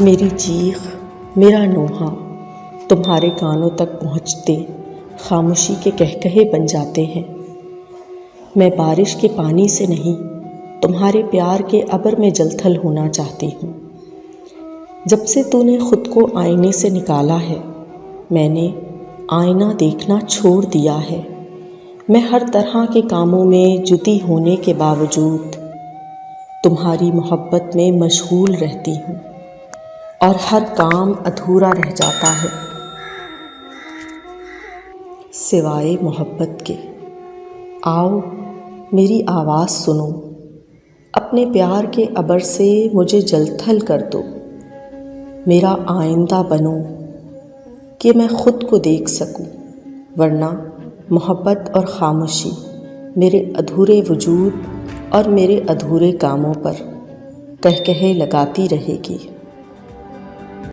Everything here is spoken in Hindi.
मेरी चीख, मेरा नोहा तुम्हारे कानों तक पहुँचते खामोशी के कहकहे बन जाते हैं। मैं बारिश के पानी से नहीं, तुम्हारे प्यार के अबर में जलथल होना चाहती हूँ। जब से तूने खुद को आईने से निकाला है, मैंने आईना देखना छोड़ दिया है। मैं हर तरह के कामों में जुटी होने के बावजूद तुम्हारी मोहब्बत में मशगूल रहती हूँ और हर काम अधूरा रह जाता है सिवाय मोहब्बत के। आओ मेरी आवाज़ सुनो, अपने प्यार के अबर से मुझे जलथल कर दो। मेरा आइंदा बनो कि मैं खुद को देख सकूं, वरना मोहब्बत और खामोशी मेरे अधूरे वजूद और मेरे अधूरे कामों पर कहकहे लगाती रहेगी।